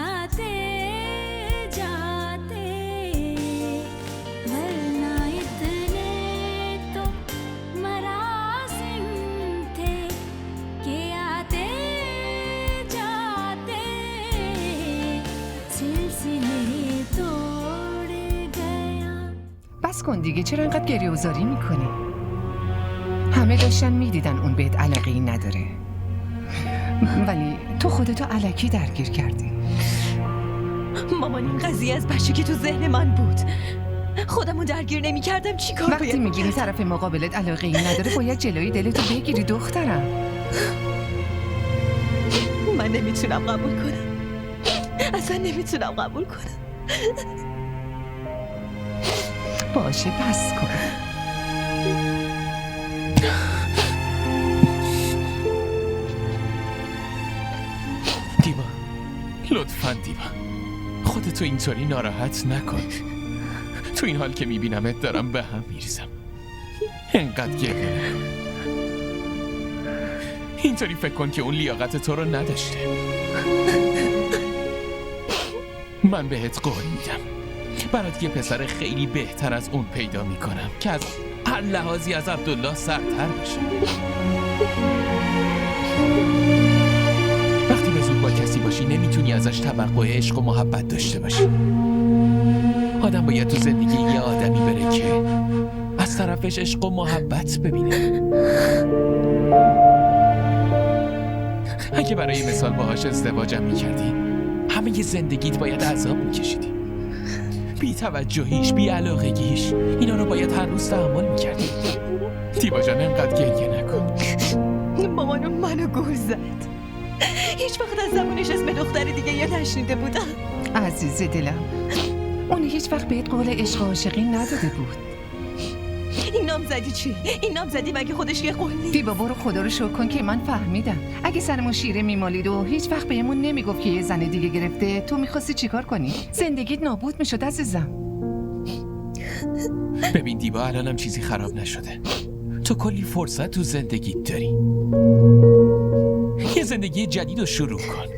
आते जाते वरना इतने तो मरासिम थे कि आते जाते सिलसिले तोड़ गया. بس کن دیگه، چرا انقدر گریه و زاری میکنی؟ همه داشتن میدیدن اون بهت علاقه ای نداره، ولی تو خودتو الکی درگیر کردی. مامان این قضیه از بچگی تو ذهن من بود. خودمو درگیر نمی کردم چی کار باید وقتی میگیری طرف مقابلت علاقه ای نداره باید جلوی دلتو بگیری دخترم. من نمیتونم قبول کنم، اصلا نمیتونم قبول کنم. باشه بس کن. دیوا، لطفاً دیوا، خودتو اینطوری ناراحت نکن. تو این حال که میبینمت دارم به هم میریزم. انقدر گریه نکن. اینطوری فکر کن که اون لیاقت تو رو نداشته. من بهت قول میدم برات یه پسر خیلی بهتر از اون پیدا میکنم که از هر لحاظی از عبدالله سرتر باشه. وقتی به زور با کسی باشی نمیتونی ازش توقع عشق و محبت داشته باشی. آدم باید تو زندگی یه آدمی بره که از طرفش عشق و محبت ببینه. اگه برای مثال باهاش ازدواجم میکردی همه ی زندگیت باید عذاب میکشیدی. بی توجهیش، بی علاقگیش، اینا رو باید هر روز تحمل میکردی. دیبا جان انقدر گریه نکن. مامانم منو گول زد. هیچ وقت از زبونش اسم دختر دیگه یا نشنیده بودم. عزیز دلم، اون هیچ وقت بهت قول عشق و عاشقی نداده بود. این نامزدی چی؟ این نامزدی مگه خودش یه قول نیست؟ دیبا برو خدا رو شکر کن که من فهمیدم. اگه سرمون شیره میمالید و هیچ وقت بهمون نمیگفت که یه زن دیگه گرفته، تو میخواستی چیکار کنی؟ زندگیت نابود میشد عزیزم. ببین دیبا، الانم چیزی خراب نشده. تو کلی فرصت تو زندگیت داری. یه زندگی جدید رو شروع کن.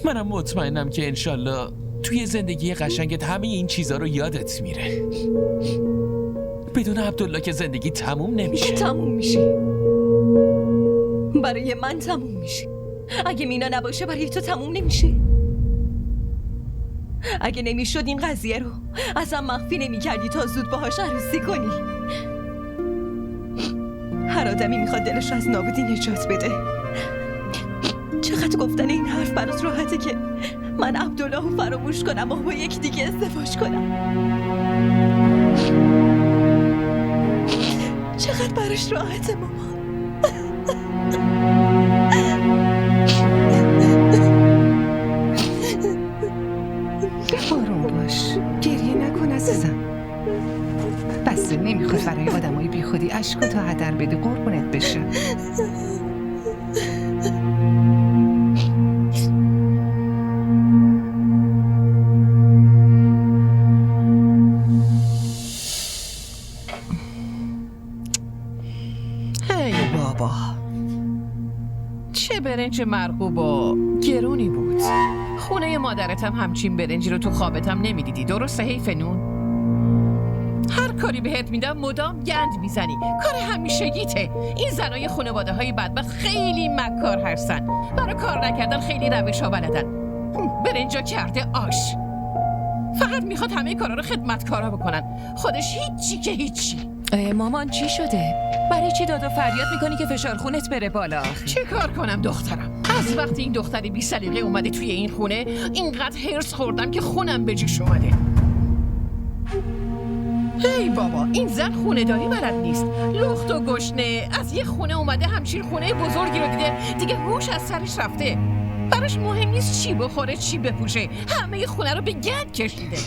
منم مطمئنم که انشالله توی زندگی قشنگت همه این چیزا رو یادت میره. بدون عبدالله که زندگی تموم نمیشه. تموم میشه. برای من تموم میشه. اگه مینا نباشه برای تو تموم نمیشه. اگه نمیشد این قضیه رو ازم مخفی نمیکردی تا زود باهاش عروسی کنی. هر آدمی میخواد دلش از نابودی نجات بده. چقدر گفتن این حرف برات راحته که من عبدالله رو فراموش کنم و با یک دیگه ازدواج کنم. چقدر براش راحته مامان. آروم باش، گریه نکن عزیزم. بس نمیخواد برای آدمای بی خودی اشکاتو هدر بدی، قربونت بشه. چه برنج مرغوب و گرونی بود. خونه مادرتم همچین برنجی رو تو خوابتم نمیدیدی، درسته حیف نون؟ هر کاری بهت میدم مدام گند میزنی، کار همیشگیته. این زنای خانواده های بدبخت خیلی مکار هستن، برای کار نکردن خیلی روش ها بلدن. برنجا کرده آش، فقط میخواد همه کارا رو خدمتکارا بکنن، خودش هیچی که هیچی. مامان چی شده؟ برای چی داد و فریاد میکنی که فشار خونت بره بالا؟ چه کار کنم دخترم؟ از وقتی این دختری بی سلیقه اومده توی این خونه اینقدر هرس خوردم که خونم به جوش اومده. ای بابا، این زن خونه داری بلد نیست، لخت و گشنه، از یه خونه اومده همچین خونه بزرگی رو دیده دیگه هوش از سرش رفته. براش مهم نیست چی بخوره چی بپوشه، همه خونه رو به گند کشیده.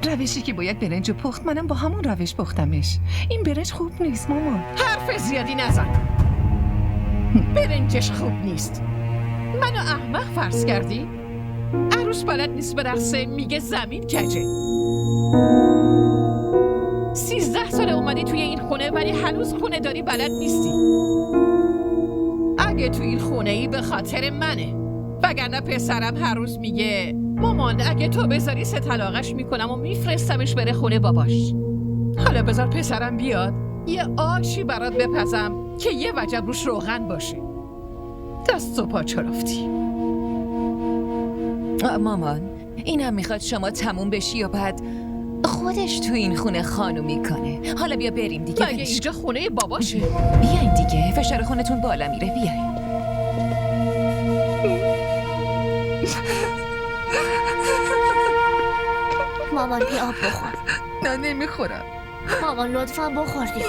روشی که باید برنج پخت، منم با همون روش پختمش. این برنج خوب نیست مامان. حرف زیادی نزن. برنجش خوب نیست. منو احمق فرض کردی؟ عروس بلد نیست برقصه، میگه زمین کجه. 13 ساله اومدی توی این خونه ولی هنوز خونه داری بلد نیستی. اگه توی این خونه ای به خاطر منه و وگرنه پسرم هر روز میگه مامان اگه تو بذاری 3 طلاقش میکنم و میفرستمش بره خونه باباش. حالا بذار پسرم بیاد یه آشی برات بپزم که یه وجب روش روغن باشه. دست و پا چرافتی. مامان این هم میخواد شما تموم بشی و بعد خودش تو این خونه خانومی کنه. حالا بیا بریم دیگه. مگه اینجا خونه باباشه؟ بیاین دیگه، فشار خونتون بالا میره. بیاین. مامان بیا آب بخور. نه نمیخورم. مامان لطفا بخور دیگه.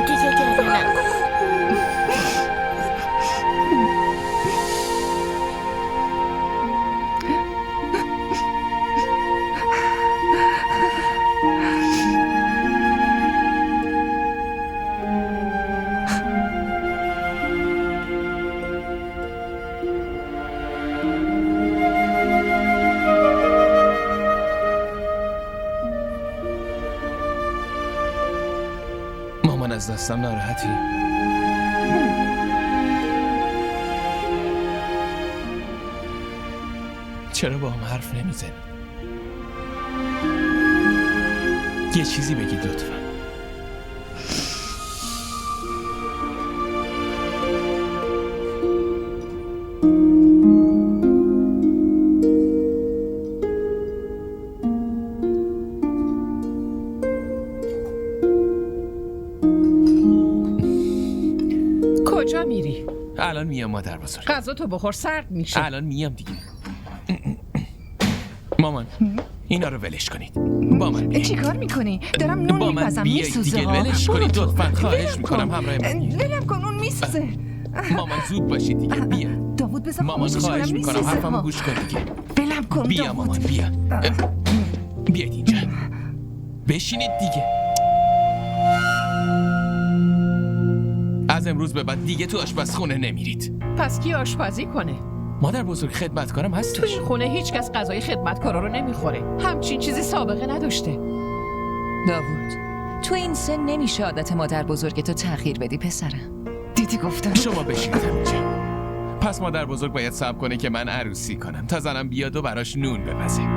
دیگه گریه نکن. مامان از دستم ناراحتی؟ چرا با هم حرف نمیزنی؟ یه چیزی بگید لطفا. کجا میری؟ الان میام مادر بزرگ. غذا تو بخور، سرد میشه. الان میام دیگه. مامان اینا رو ولش کنید. با من بیاید. چی کار میکنی؟ دارم با نون من میپزم بیایید میسوزه دیگه. ها. ولش برو کنید تو. لطفا. خواهش ولم میکنم کن. همراه من بیاید. ولم کن اون میسوزه. مامان زود باشید دیگه. بیا داوود بذار مامان، خاموشش خواهش کنم میکنم میسوزه حرفمو ها. گوش کن دیگه. ولم کن بیا داوود. مامان بیا. بیاید اینجا. بشینید دیگه. از امروز به بعد دیگه تو آشپزخونه نمیرید. پس کی آشپزی کنه؟ مادر بزرگ خدمتکارم تو هستش. این خونه هیچ کس غذای خدمتکارا رو نمیخوره. همچین چیزی سابقه نداشته. داوود تو این سن نمیشه عادت مادر بزرگتو تغییر بدی پسرم. دیدی گفتم. شما بشینید همینجا. پس مادر بزرگ باید صبر کنه که من عروسی کنم تا زنم بیاد و براش نون بپزه.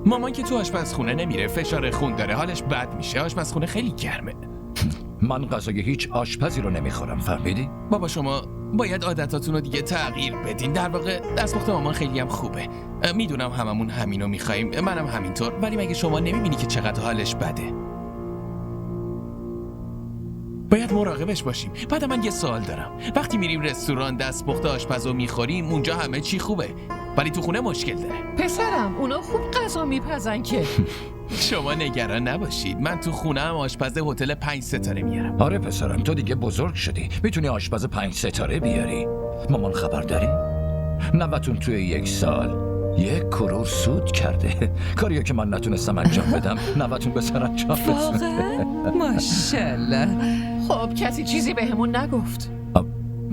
مامان که تو آشپزخونه نمیره، فشار خون داره، حالش بد میشه. آشپزخونه خیلی گرمه. من غذای هیچ آشپزی رو نمیخورم، فهمیدی؟ بابا شما باید عادتاتون رو دیگه تغییر بدین. در واقع دستپخت مامان خیلی هم خوبه. میدونم هممون همینو میخوایم، منم همینطور، ولی مگه شما نمیبینی که چقدر حالش بده؟ باید مراقبش باشیم. بعد من یه سوال دارم. وقتی میریم رستوران دستپخت آشپزو میخوریم اونجا همه چی خوبه، ولی تو خونه مشکل داره. پسرم اونا خوب غذا میپزن که. شما نگران نباشید، من تو خونه‌ام آشپز هتل 5 ستاره میارم. آره پسرم، تو دیگه بزرگ شدی، میتونی آشپز 5 ستاره بیاری. مامان خبر داری؟ نوتون توی 1 سال 1 کرور سود کرده. کاریو که من نتونستم انجام بدم نوتون به سر انجام رسونه. واقعا ماشاءالله. خب کسی چیزی بهمون نگفت.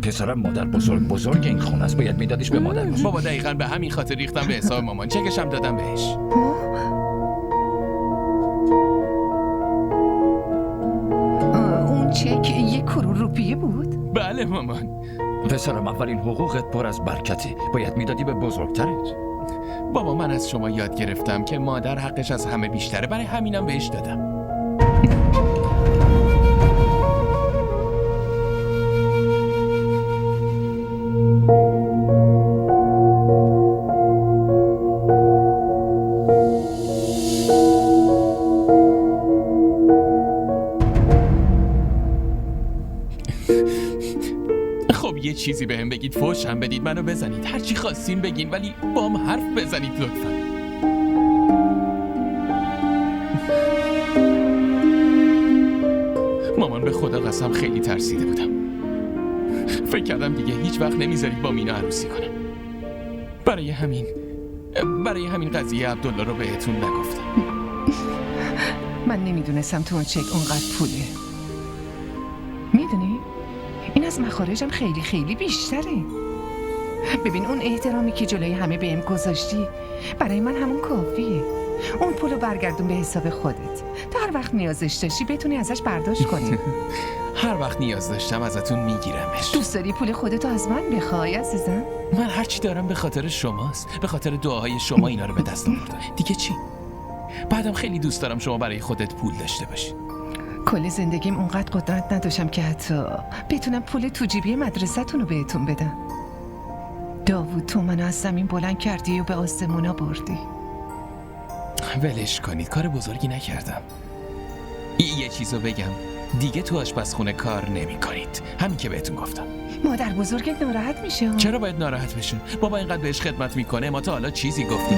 پسرم مادر بزرگ این خونه است، باید میدادیش به مادر بزرگ. بابا دقیقاً به همین خاطر ریختم به حساب مامان، چکشم دادم بهش. اون چک 1 کرور روپیه بود؟ بله مامان. پسرم اولین حقوقت پر از برکتی، باید میدادی به بزرگترت. بابا من از شما یاد گرفتم که مادر حقش از همه بیشتره، برای همینم بهش دادم. خب یه چیزی بهم بگید، فوشم بدید، منو بزنید، هر چی خواستین بگین، ولی با هم حرف بزنید لطفا. مامان به خدا قسم خیلی ترسیده بودم. فکر کردم دیگه هیچ وقت نمیذارید با مینا عروسی کنم. برای همین قضیه عبدالله رو بهتون نگفتم. من نمیدونستم تو اون چک اونقدر پوله. میدونی؟ این از مخارجم خیلی خیلی بیشتره. ببین اون احترامی که جلوی همه بهم گذاشتی برای من همون کافیه. اون پولو برگردون به حساب خودت تا هر وقت نیازش داشتی بتونی ازش برداشت کنی. هر وقت نیاز داشتم ازتون میگیرمش. دوست داری پول خودتو از من بخوای عزیزم؟ من هرچی دارم به خاطر شماست، به خاطر دعاهای شما اینا رو به دست آوردم. دیگه چی؟ بعدم خیلی دوست دارم شما برای خودت پول داشته باشی. کل زندگیم اونقدر قدرت نداشتم که حتی بتونم پول تو جیبی مدرسه‌تون رو بهتون بدم. داوود تو منو از زمین بلند کردی و به آسمونا بردی. ولش کنید، کار بزرگی نکردم. یه چیزو بگم، دیگه تو آشپزخونه کار نمی کنید. همین که بهتون گفتم. مادر بزرگت ناراحت میشه. چرا باید ناراحت بشه؟ بابا اینقدر بهش خدمت میکنه، ما تا حالا چیزی گفتیم؟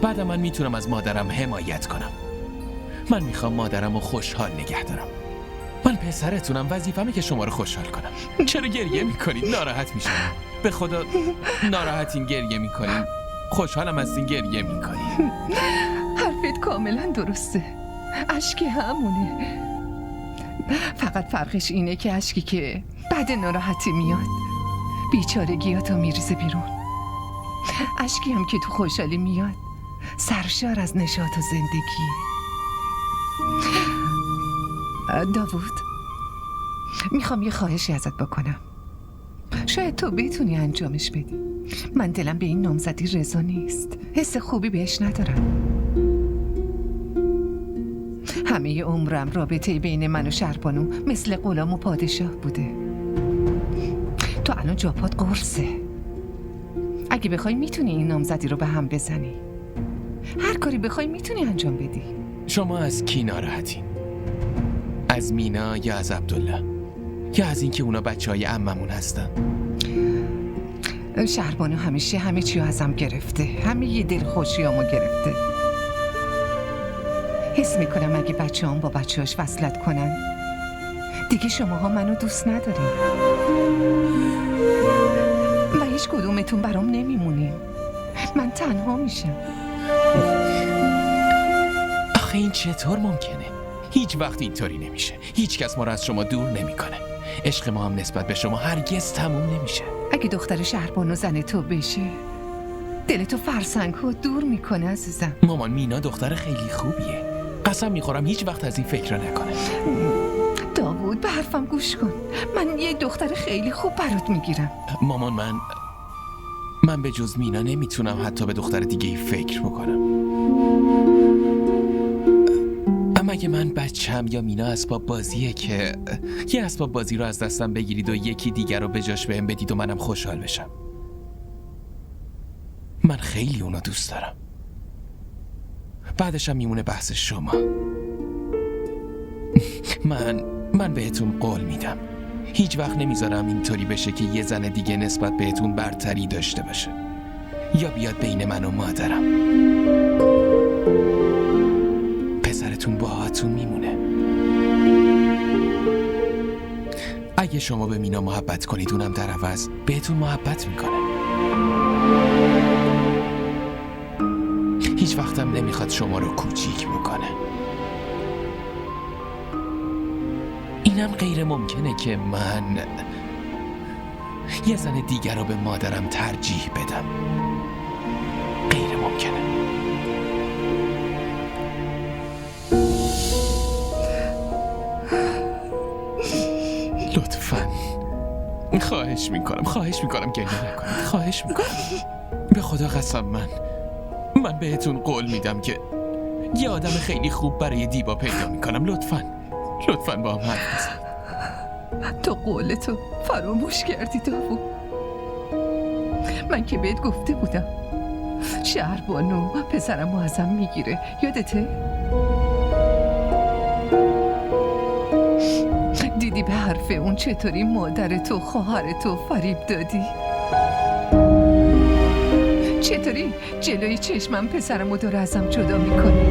بعد من میتونم از مادرم حمایت کنم. من میخوام مادرم رو خوشحال نگه دارم. من پسرتونم، وظیفمه که شما رو خوشحال کنم. چرا گریه میکنید؟ ناراحت میشم. به خدا ناراحتین گریه میکنین؟ خوشحالم هستین گریه میکنین؟ حرفت کاملا درسته. اشکی همونه. فقط فرقش اینه که اشکی که بعد ناراحتی میاد بیچارگیاتو میریزه بیرون. اشکی هم که تو خوشحالی میاد سرشار از نشاط و زندگی. داوود، میخوام یه خواهشی ازت بکنم. شاید تو بتونی انجامش بدی. من دلم به این نامزدی رضا نیست. حس خوبی بهش ندارم. همه عمرم رابطه بین من و شهربانو مثل غلام و پادشاه بوده. تو الان جاپات قرصه. اگه بخوای میتونی این نامزدی رو به هم بزنی. هر کاری بخوای میتونی انجام بدی. شما از کی ناراحتین؟ از مینا یا از عبدالله؟ یا از اینکه اونا بچهای عممون هستن؟ شهربانو همیشه همه چی ازم گرفته. همه یه دلخوشیامو گرفته. حس میکنم اگه بچه‌هام با بچه‌هاش وصلت کنن دیگه شماها منو دوست ندارین و هیچ کدومتون برام نمیمونین. من تنها میشم. آخه این چطور ممکنه؟ هیچ وقت اینطوری نمیشه. هیچ کس ما رو از شما دور نمیکنه. عشق ما هم نسبت به شما هرگز تموم نمیشه. اگه دختر شهربانو زن تو بشه دلتو فرسنگ‌ها دور میکنه عزیزم. مامان، مینا دختر خیلی خوبیه. قسم میخورم هیچ وقت از این فکر رو نکنه. داوود به حرفم گوش کن. من یه دختر خیلی خوب برات میگیرم. مامان، من به جز مینا نمیتونم حتی به دختر دیگه ای فکر بکنم. اما اگه من بچم یا مینا اسباب بازیه که یه اسباب بازی رو از دستم بگیرید و یکی دیگر رو به جاش بهم بدید و منم خوشحال بشم. من خیلی اونا دوست دارم. بعدشم میمونه بحث شما. من بهتون قول میدم هیچ وقت نمیذارم اینطوری بشه که یه زن دیگه نسبت بهتون برتری داشته باشه یا بیاد بین من و مادرم. پسرتون باهاتون میمونه. اگه شما به مینا محبت کنید اونم در عوض بهتون محبت میکنه. هیچ وقتم نمیخواد شما رو کوچیک بکنه. اینم غیر ممکنه که من یه زن دیگر رو به مادرم ترجیح بدم. غیر ممکنه. لطفاً خواهش میکنم گریه نکنید. خواهش میکنم. به خدا قسم من بهتون قول میدم که یه آدم خیلی خوب برای دیبا پیدا میکنم. لطفاً با هم حرف بزن. تو قولتو فراموش کردی داوود. من که بهت گفته بودم شهربانو پسرمو ازم میگیره. یادته؟ دیدی به حرف اون چطوری مادرتو خواهرتو فریب دادی؟ چطوری جلوی چشمم پسرمو داره ازم جدا میکنه؟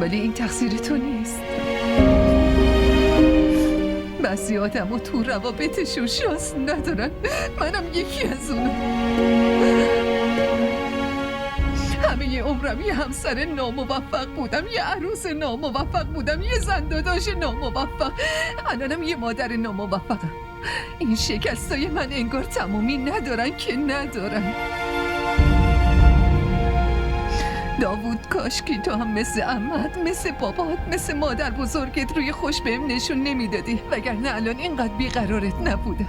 ولی این تقصیر تو نیست. بعضی آدم تو روابطشون شانس ندارن. منم یکی از اونم. همه عمرم یه همسر ناموفق بودم، یه عروس ناموفق بودم، یه زن داداش ناموفق. الانم یه مادر ناموفقم. این شکستای من انگار تمامی ندارن که ندارن. داوود کاشکی تو هم مثل عمت، مثل بابات، مثل مادر بزرگت روی خوش بهم نشون نمیدادی، وگرنه الان اینقدر بیقرارت نبودم.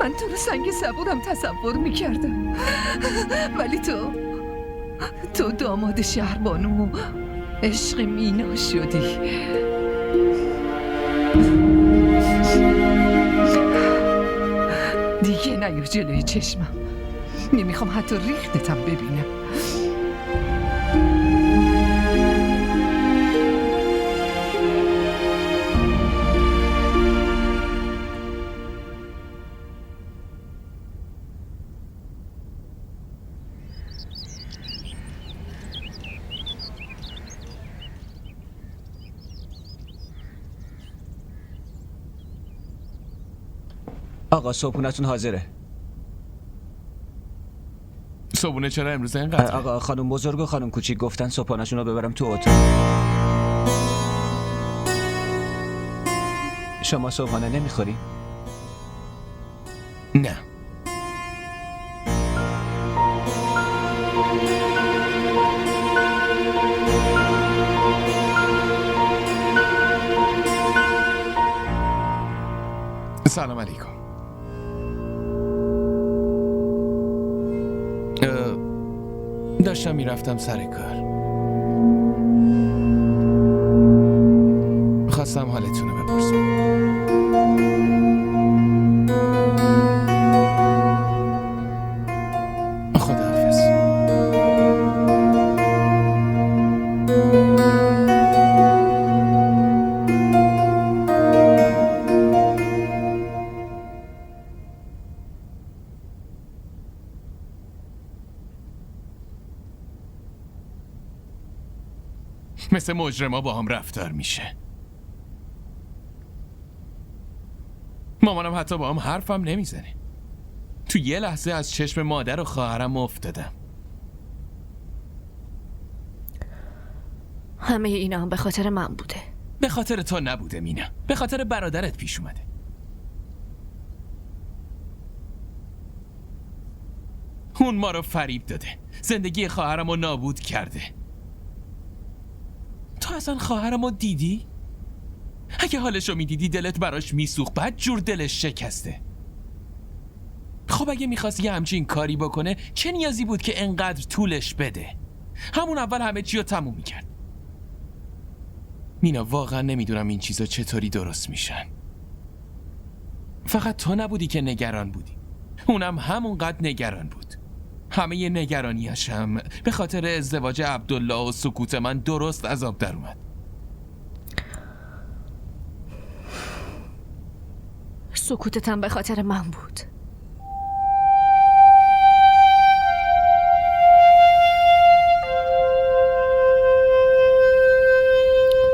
من تو رو سنگ صبورم تصور میکردم، ولی تو داماد شهربانو و عشق مینا شدی. دیگه نیا جلوی چشمم، نمیخوام حتی ریختتم ببینم. آقا صبحونتون حاضره. صبحونه چرا امروز اینقدر؟ آقا خانم بزرگ و خانم کوچیک گفتن صبحانه‌شون رو ببرم تو اتاق. شما صبحانه نمیخوری؟ نه. سلام علیکم. داشتم میرفتم سر کار. خواستم حالتون رو بپرسم. خداحافظ. مثل مجرما با هم رفتار میشه. مامانم حتی با هم حرفم نمیزنه. تو یه لحظه از چشم مادر و خواهرم افتادم. همه اینا هم به خاطر من بوده. به خاطر تو نبوده مینا، به خاطر برادرت پیش اومده. اون ما رو فریب داده، زندگی خواهرم رو نابود کرده. تو اصلا خواهرم رو دیدی؟ اگه حالشو میدیدی دلت براش میسوخت، بعد جور دلش شکسته. خب اگه میخواست یه همچین کاری بکنه چه نیازی بود که انقدر طولش بده؟ همون اول همه چی رو تموم میکرد. مینا واقعا نمیدونم این چیزا چطوری درست میشن. فقط تو نبودی که نگران بودی، اونم همونقدر نگران بود. همه نگرانیاشم به خاطر ازدواج عبدالله و سکوت من درست از آب در اومد. سکوتتم به خاطر من بود.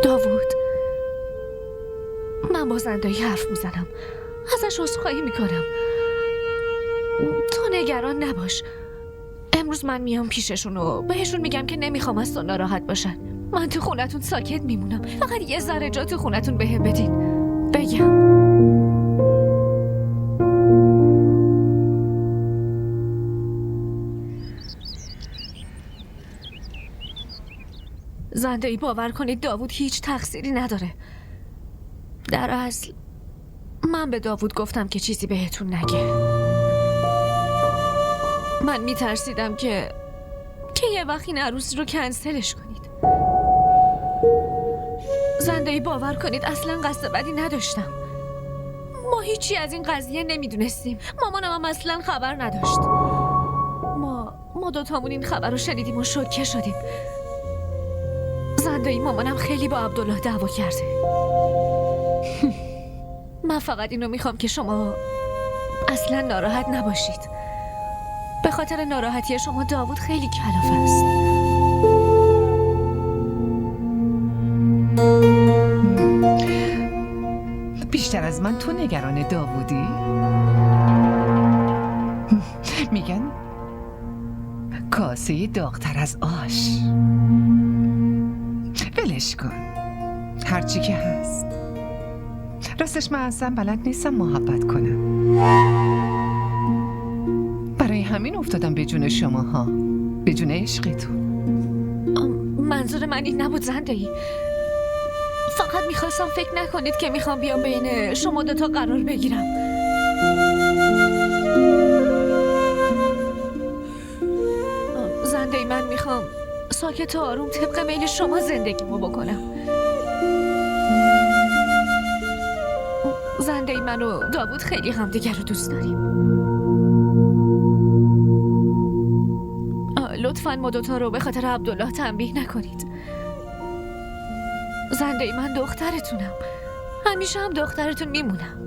داوود، من با زندایی حرف میزنم، ازش عذرخواهی میکنم. تو نگران نباش. امروز من میام پیششون و بهشون میگم که نمیخوام از تو ناراحت باشن. من تو خونتون ساکت میمونم، فقط یه ذره جا تو خونتون بهم بدین بگم. زندایی باور کنید داوود هیچ تقصیری نداره. در اصل من به داوود گفتم که چیزی بهتون نگه. من میترسیدم که یه وقت این عروسی رو کنسلش کنید. زندایی باور کنید اصلا قصد بدی نداشتم. ما هیچی از این قضیه نمیدونستیم. مامانم هم اصلا خبر نداشت. ما دوتامون این خبر رو شنیدیم و شوکه شدیم. زندایی مامانم خیلی با عبدالله دعوا کرده. من فقط اینو میخوام که شما اصلا ناراحت نباشید. به خاطر ناراحتی شما داوود خیلی کلافه است. بیشتر از من تو نگران داوودی؟ میگن کاسه داغ‌تر از آش. ولش کن، هرچی که هست. راستش من اصلا بلد نیستم محبت کنم. برای همین افتادم به جون شماها. به جون عشقتون. منظور من این نبود زنده‌ای. فقط میخواستم فکر نکنید که میخوام بیام بین شما دوتا قرار بگیرم. زنده‌ای من میخوام ساکت و آروم طبق میل شما زندگیمو بکنم. زنده‌ای من و داوود خیلی همدیگر رو دوست داریم. لطفاً ما دوتا رو به خاطر عبدالله تنبیه نکنید. زنده‌ای من دخترتونم. همیشه هم دخترتون میمونم.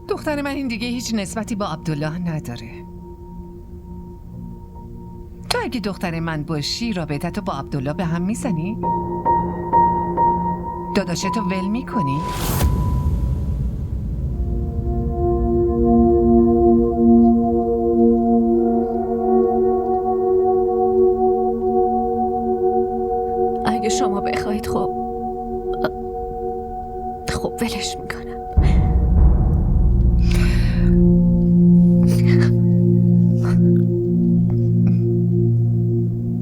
دختر من این دیگه هیچ نسبتی با عبدالله نداره. تو اگه دختر من باشی رابطتو با عبدالله به هم میزنی؟ داداشتو ول میکنی؟ اگه شما بخواید خب ولش میکنم.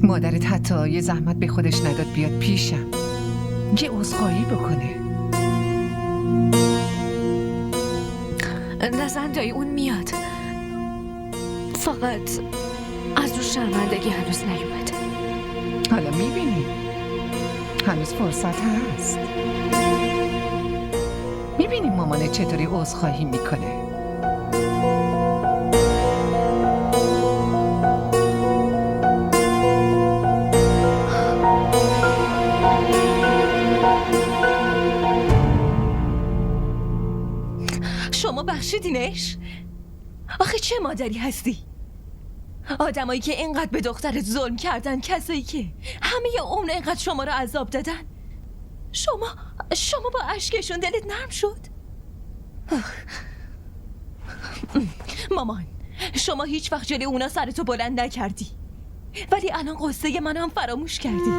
مادرت حتی یه زحمت به خودش نداد بیاد پیشم یه عذرخواهی بکنه. نه زنده‌ای اون میاد. فقط از رو شرمندگی هنوز نیومده. حالا میبینی هنوز فرصت هست. میبینی مامانت چطوری عذرخواهی میکنه. شما بخشیدینش؟ آخه چه مادری هستی؟ آدمایی که اینقدر به دخترت ظلم کردن، کسایی که همه عمر اینقدر شما رو عذاب دادن، شما با اشکشون دلت نرم شد؟ مامان، شما هیچ وقت جلوی اونا سرتو بلند نکردی، ولی الان قصه منو هم فراموش کردی.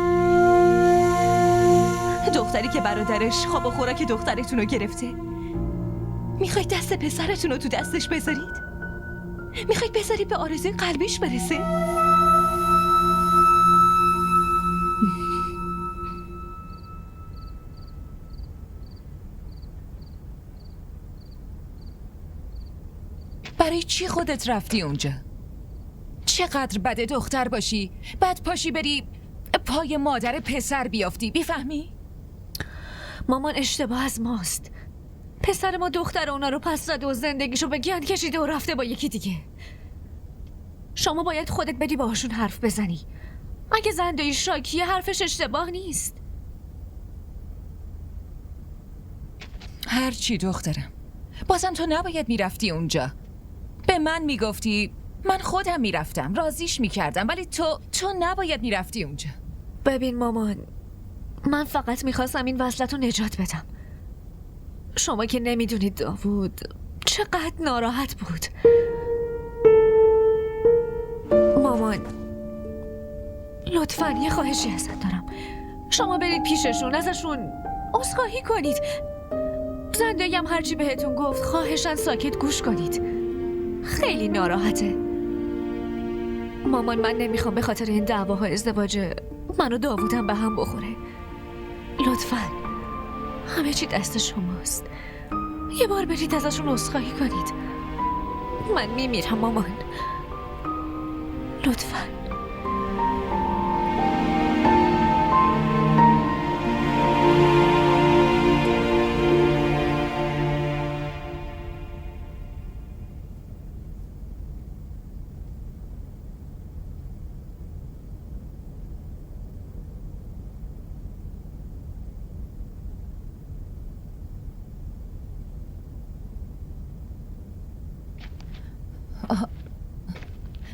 دختری که برادرش خواب و خوراک دخترتون رو گرفته، میخواید دست پسرتون رو تو دستش بذارید؟ میخواید بذارید به آرزوی قلبیش برسه؟ برای چی خودت رفتی اونجا؟ چقدر بده دختر باشی بعد پاشی بری پای مادر پسر بیافتی، بیفهمی؟ مامان اشتباه از ماست. پسر ما دختر اونا رو پس زده و زندگیشو به گند کشیده و رفته با یکی دیگه. شما باید خودت بدی باهاشون حرف بزنی. اگه زنده‌ای شاکیه حرفش اشتباه نیست. هرچی دخترم، بازم تو نباید میرفتی اونجا. به من میگفتی، من خودم میرفتم، راضیش میکردم، ولی تو نباید میرفتی اونجا. ببین مامان، من فقط میخواستم این وصلت رو نجات بدم. شما که نمیدونید داوود چقدر ناراحت بود. مامان لطفاً یه خواهشی ازت دارم. شما برید پیششون، ازشون عذرخواهی کنید. زنده‌ای هم هرچی بهتون گفت خواهشاً ساکت گوش کنید. خیلی ناراحته. مامان من نمیخوام به خاطر این دعواها ازدواج من و داوودم به هم بخوره. لطفاً همه چی دست شماست. یه بار برید ازشون عذرخواهی کنید. من میمیرم مامان. لطفاً.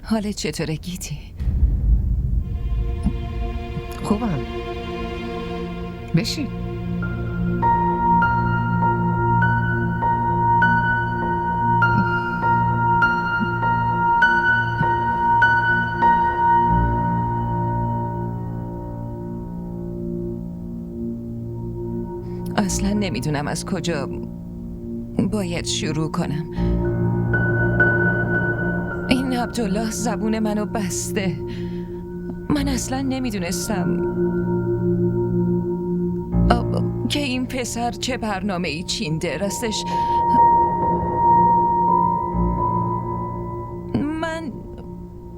حالت چطوره گیتی؟ خوبم. بشین. اصلا نمیدونم از کجا باید شروع کنم. این عبدالله زبون منو بسته. من اصلا نمیدونستم که این پسر چه برنامه‌ای چینده. راستش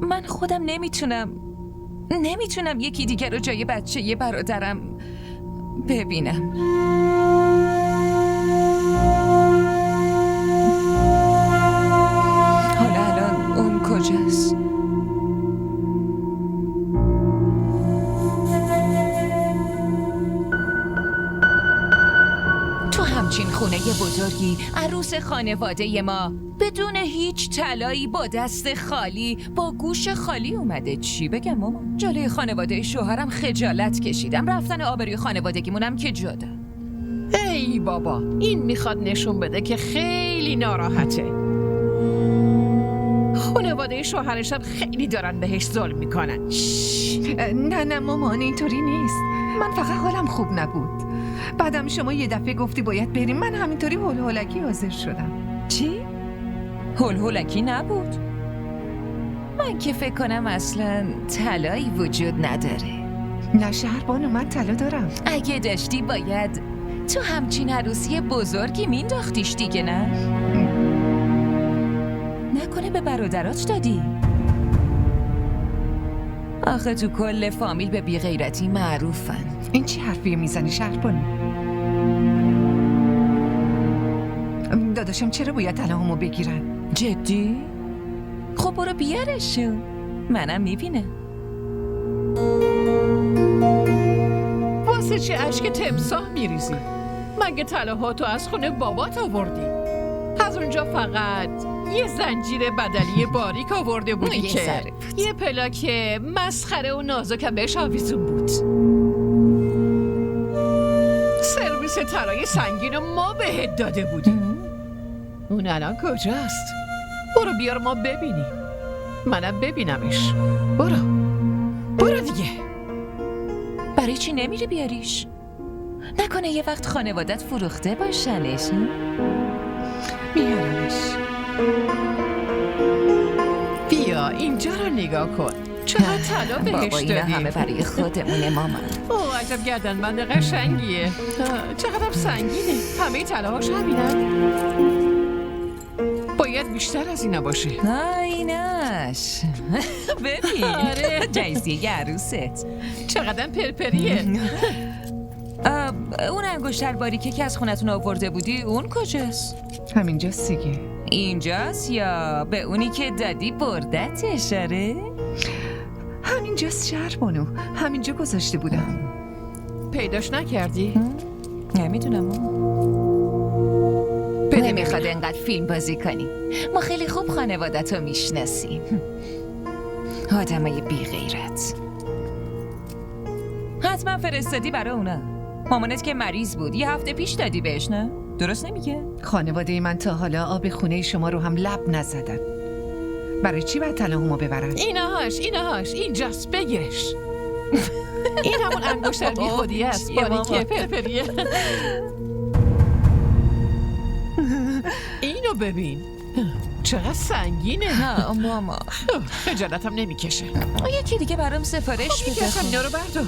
من خودم نمیتونم یکی دیگر رو جای بچه برادرم ببینم. حالا الان اون کجاست؟ تو همچین خونه بزرگی، عروس خانواده ما، بدون هیچ طلایی، با دست خالی، با گوش خالی اومده. چی بگم مامان؟ جلوی خانواده شوهرم خجالت کشیدم. رفتن آبروی خانوادگیمونم که جدا. ای بابا، این میخواد نشون بده که خیلی ناراحته. خانواده شوهرشم خیلی دارن بهش ظلم میکنن. نه مامان، اینطوری نیست. من فقط حالم خوب نبود. بعدم شما یه دفعه گفتی باید بریم، من همینطوری هولکی حاضر شدم. چی؟ هولکی نبود؟ من که فکر کنم اصلا طلایی وجود نداره. نه شهربانو، من طلا دارم. اگه داشتی باید تو همچین عروسی بزرگی مینداختیش دیگه، نه؟ نکنه به برادرات دادی؟ آخه تو کل فامیل به بیغیرتی معروفن. این چی حرفی میزنی شهربانو؟ داداشم چرا باید طلاهامو بگیرن؟ جدی؟ خب برو بیارشون، منم میبینم. واسه چه اشک تمساح میریزی؟ مگه طلاهاتو از خونه بابات آوردی؟ از اونجا فقط یه زنجیر بدلی باریک آورده بودی یه که ذره بود. یه پلاک مسخره و نازکم بهش آویزون بود. سرویس طلای سنگین رو ما بهت داده بودیم. اون الان کجاست؟ برو بیار ما ببینیم. منم ببینمش. برو دیگه. برای چی نمیری بیاریش؟ نکنه یه وقت خانوادت فروخته باشنش؟ میارمش. بیا اینجا رو نگاه کن. چقدر طلا بهش بابا اینا دادیم. همه برای خودمونه مامان. اوه عجب گردنبند قشنگیه. چقدر سنگینه. همه طلاهاش همینن. باید بیشتر از اینا باشه. ایناش ببین. آره. جایزیه عروست. چقدر پرپریه. اون انگشتر باریکه که از خونتون آورده بودی اون کجاست؟ همینجاست دیگه. اینجاست یا به اونی که دادی بردت اشاره؟ همینجاست شهربانو، همینجا گذاشته بودم. پیداش نکردی؟ نمیدونم. نمیخواد انقدر فیلم بازی کنی. ما خیلی خوب خانوادتو میشناسیم. آدمای بی غیرت. حتما فرستادی برای اونا. مامانت که مریض بود یه هفته پیش دادی بهش، نه؟ درست نمیگه؟ خانواده من تا حالا آب خونه شما رو هم لب نزدن. برای چی باید طلاهامو ببرن؟ ایناهاش اینجاست، بگیرش. این همون انگشتر بی خودی است. باریکه پرپریه. اینو ببین چقدر سنگینه. ها ماما، خجالتم نمیکشه. یکی دیگه برام سفارش بده. میگم اینا رو بردار.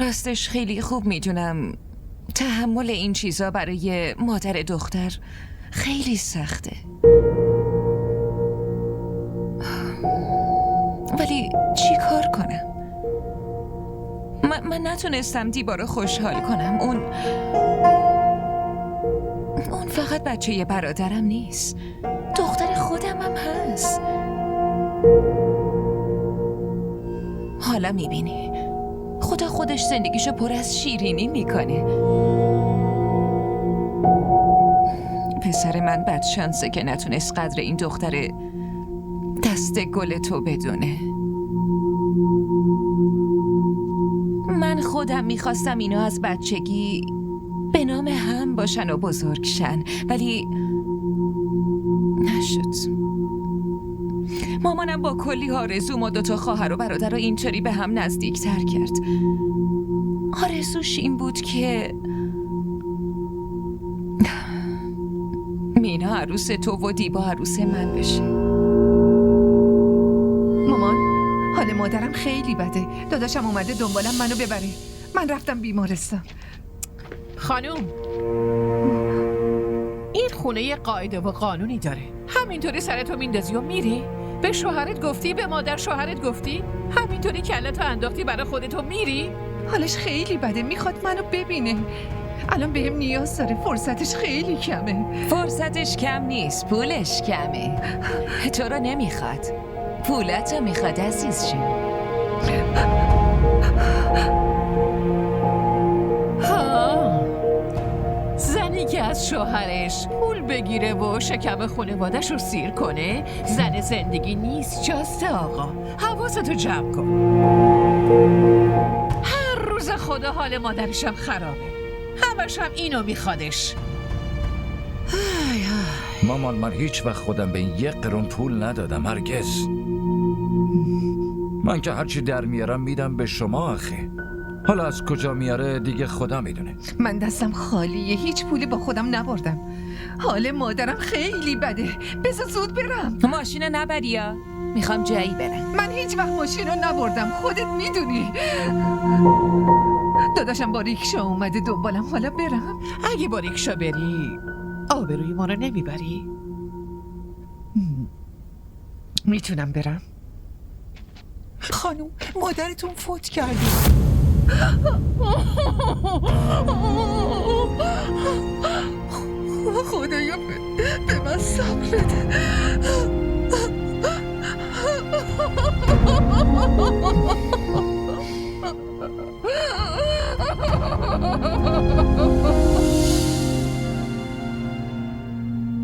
راستش خیلی خوب میدونم تحمل این چیزا برای مادر دختر خیلی سخته، ولی چی کار کنم؟ من نتونستم دیبا رو خوشحال کنم. اون فقط بچه برادرم نیست، دختر خودم هم هست. حالا میبینی خدا خودش زندگیشو پر از شیرینی میکنه. پسر من بدشانسه که نتونست قدر این دختر دست گل تو بدونه. من خودم میخواستم اینا از بچگی به نام هم باشن و بزرگ شن، ولی نشد. مامانم با کلی آرزو ما دوتا خواهر و برادر رو اینطوری به هم نزدیک تر کرد. آرزوش این بود که مینا عروس تو و دیبا عروس من بشه. مامان، حال مادرم خیلی بده. داداشم اومده دنبالم منو ببره. من رفتم بیمارستان. خانوم، این خونه یه قاعده و قانونی داره. همینطوری سرتو میندازی و میری؟ به شوهرت گفتی؟ به مادر شوهرت گفتی؟ همینطوری کلتو انداختی برای خودتو میری؟ حالش خیلی بده، میخواد منو ببینه. الان بهم نیاز داره، فرصتش خیلی کمه. فرصتش کم نیست، پولش کمه. تو رو نمیخواد، پولتو میخواد عزیز جون. زنی که از شوهرش پول بگیره و شکم خانوادش رو سیر کنه زن زندگی نیست. جاسته آقا، حواستو جمع کن. هر روز خدا حال مادرشم خرابه، همش هم اینو میخوادش. مامان، من هیچ وقت خودم به این 1 قرون پول ندادم، هرگز. من که هرچی در میارم میدم به شما آخه. حالا از کجا میاره دیگه خدا میدونه. من دستم خالیه، هیچ پولی با خودم نبردم. حال مادرم خیلی بده. بذار زود برم. ماشین نبری یا؟ میخوام جایی برم. من هیچ وقت ماشین رو نبردم، خودت میدونی. داداشم با ریکشا اومده دنبالم، حالا برم؟ اگه با ریکشا بری آبروی ما رو نمیبری؟ میتونم برم؟ خانم، مادرتون فوت کرده. خدایا به من صبر بده.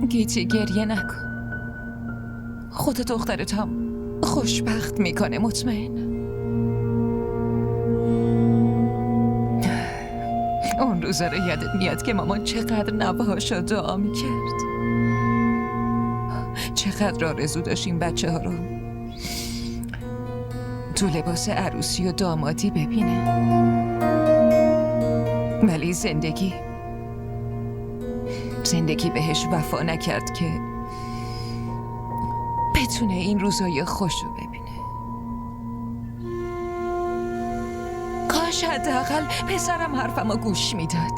گیتی گریه نکن، خود دخترت هم خوشبخت میکنه، مطمئن. اون روزا رو یادت میاد که مامان چقدر نوهاشو دعا میکرد، چقدر آرزو داشتیم بچه ها رو تو لباس عروسی و دامادی ببینه. ولی زندگی بهش وفا نکرد که بتونه این روزای خوش رو ببینه. کاش حداقل پسرم حرفمو گوش میداد.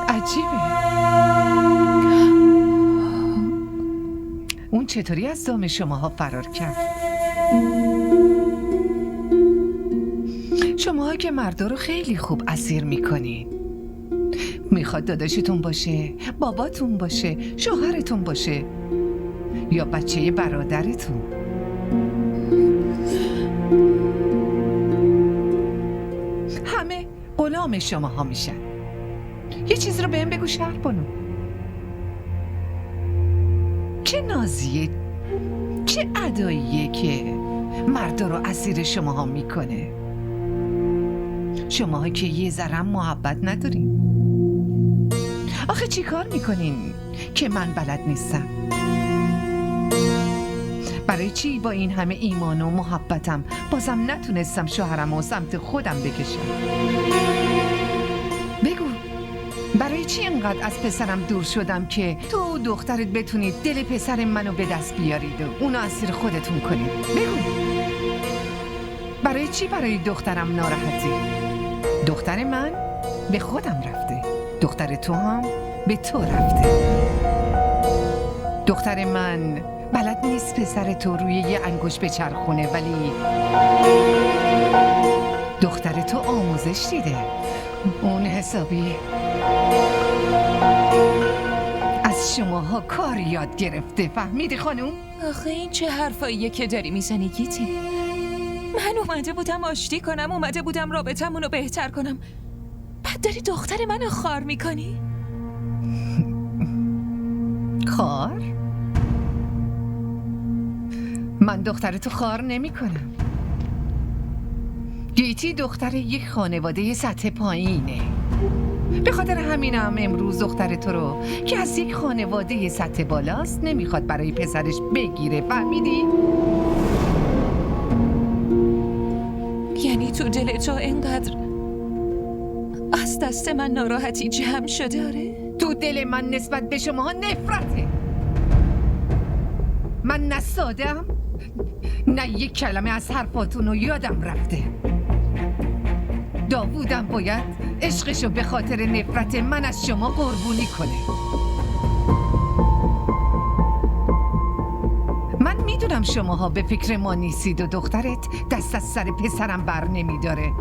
عجیبه. اون چطوری از دام شماها فرار کرد؟ شماها که مردا رو خیلی خوب اسیر میکنین. میخواد داداشتون باشه، باباتون باشه، شوهرتون باشه یا بچه برادرتون. همه غلام شماها میشن. یه چیز رو بهم بگو شهربانو. چه نازیه، چه اداییه که مردا رو اسیر شماها میکنه؟ شماها که یه ذره محبت ندارین. آخه چی کار میکنین که من بلد نیستم؟ برای چی با این همه ایمان و محبتم بازم نتونستم شوهرم و سمت خودم بکشم؟ بگو برای چی انقدر از پسرم دور شدم که تو و دخترت بتونید دل پسر منو به دست بیارید و اونو اسیر خودتون کنید؟ بگو برای چی برای دخترم ناراحتی؟ دختر من به خودم رفته، دختر تو هم به تو رفته. دختر من بلد نیست پسر تو روی یه انگوش بچرخونه، ولی دختر تو آموزش دیده، اون حسابی از شماها کار یاد گرفته. فهمیدی خانوم؟ آخه این چه حرفاییه که داری میزنی گیتی؟ من اومده بودم آشتی کنم، اومده بودم رابطمون رو بهتر کنم، بعد داری دختر منو خار میکنی؟ خار؟ من دخترتو خار نمی کنم. گیتی دختر یک خانواده سطح پایینه. به خاطر همینم امروز دختر تو رو که از یک خانواده سطح بالاست نمیخواد برای پسرش بگیره، فهمیدی؟ یعنی تو دل تو اینقدر از دست من ناراحتی جمع شده؟ آره؟ تو دل من نسبت به شماها نفرته. من نه سادم نه یک کلمه از حرفاتون رو یادم رفته. داوودم باید عشقشو به خاطر نفرت من از شما قربونی کنه. من میدونم شماها به فکر ما نیستید و دخترت دست از سر پسرم بر نمیداره،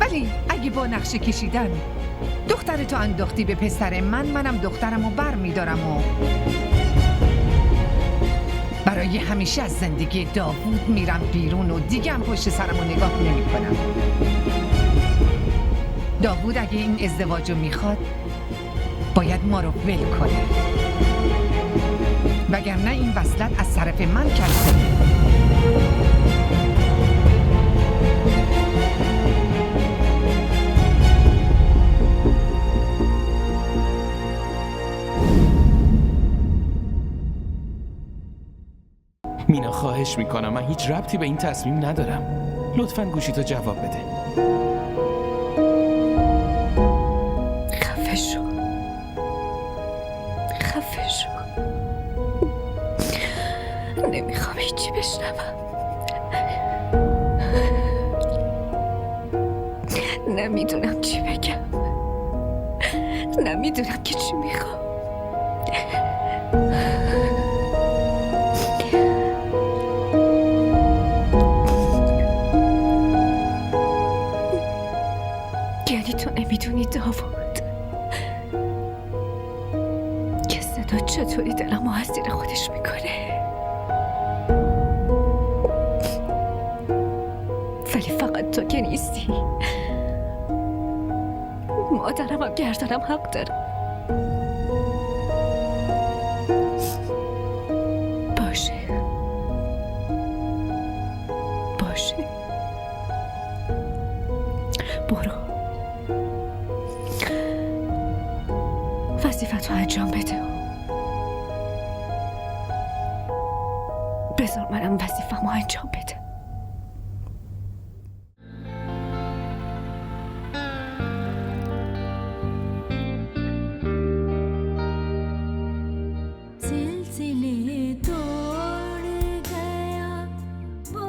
ولی اگه با نقشه کشیدن دخترتو انداختی به پسر منم دخترمو بر میدارم و برای همیشه از زندگی داوود میرم بیرون و دیگه هم پشت سرمو نگاه نمی کنم. داوود اگه این ازدواجو میخواد باید ما رو ول کنه، وگرنه این وصلت از طرف من کنسله. مینا خواهش میکنم، من هیچ ربطی به این تصمیم ندارم. لطفاً گوشیتو جواب بده. خفه شو. خفه شو. نمیخوام هیچی بشنوم. نمیدونم چی بگم. نمیدونم که چی میخوام. یعنی تو نمیدونی داوود که صدا چطوری دلم رو از زیر خودش میکنه، ولی فقط تو که نیستی. مادرم هم گردنم حق داره. باشه باشه، برو وظیفتو انجام بده. بذار منم وظیفه‌مو انجام بده. सिलसिले तोड़ गया वो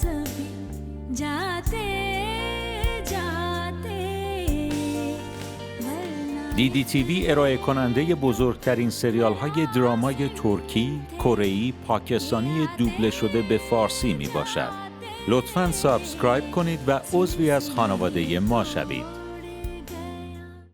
सभी जाते जाते DDTV ارائه کننده بزرگترین سریال های درامای ترکی، کره‌ای، پاکستانی دوبله شده به فارسی می باشد. لطفاً سابسکرایب کنید و عضوی از خانواده ما شوید.